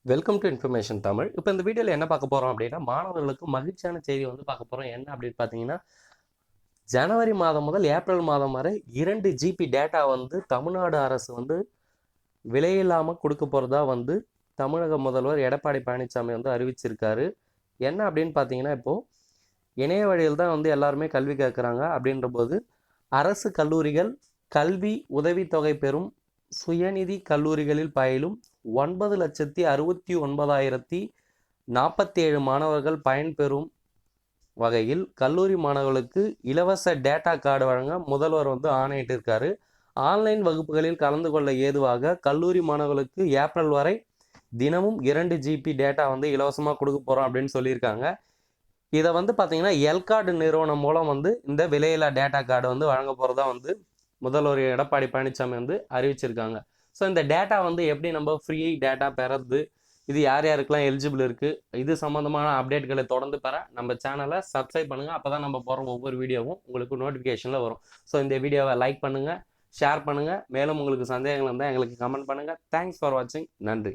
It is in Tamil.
Welcome to information Tamil. இப்போ இந்த வீடியோவில் என்ன பார்க்க போகிறோம் அப்படின்னா, மாணவர்களுக்கு மகிழ்ச்சியான செய்தி வந்து பார்க்க போகிறோம். என்ன அப்படின்னு பார்த்தீங்கன்னா, ஜனவரி மாதம் முதல் ஏப்ரல் மாதம் வரை 2 ஜிபி டேட்டா வந்து தமிழ்நாடு அரசு வந்து விலையில்லாமல் கொடுக்க போகிறதா வந்து தமிழக முதல்வர் எடப்பாடி பழனிசாமி வந்து அறிவிச்சிருக்காரு. என்ன அப்படின்னு பார்த்தீங்கன்னா, இப்போது இணைய வழியில் தான் வந்து எல்லாருமே கல்வி கேட்குறாங்க. அப்படின்ற போது அரசு கல்லூரிகள் கல்வி உதவித்தொகை பெறும் சுயநிதி கல்லூரிகளில் பயிலும் 9,69,047 மாணவர்கள் பயன்பெறும் வகையில் கல்லூரி மாணவர்களுக்கு இலவச டேட்டா கார்டு வழங்க முதல்வர் வந்து ஆணையிட்டிருக்காரு. ஆன்லைன் வகுப்புகளில் கலந்து கொள்ள ஏதுவாக கல்லூரி மாணவர்களுக்கு ஏப்ரல் வரை தினமும் 2 ஜிபி டேட்டா வந்து இலவசமாக கொடுக்க போகிறோம் அப்படின்னு சொல்லியிருக்காங்க. இதை வந்து பார்த்தீங்கன்னா எல்கார்டு நிறுவனம் மூலம் வந்து இந்த விலையில்லா டேட்டா கார்டு வந்து வழங்க போகிறதா வந்து முதல்வர் எடப்பாடி பழனிசாமி வந்து அறிவிச்சிருக்காங்க. ஸோ இந்த டேட்டா வந்து எப்படி நம்ம ஃப்ரீ டேட்டா பெறது, இது யார் யாருக்கெல்லாம் எலிஜிபிள் இருக்குது, இது சம்மந்தமான அப்டேட்களை தொடர்ந்து பெற நம்ம சேனலை சப்ஸ்கிரைப் பண்ணுங்கள். அப்போ தான் நம்ம போகிற ஒவ்வொரு வீடியோவும் உங்களுக்கு நோட்டிஃபிகேஷனில் வரும். ஸோ இந்த வீடியோவை லைக் பண்ணுங்கள், ஷேர் பண்ணுங்கள். மேலும் உங்களுக்கு சந்தேகங்கள் இருந்தால் எங்களுக்கு கமெண்ட் பண்ணுங்கள். தேங்க்ஸ் ஃபார் வாட்சிங். நன்றி.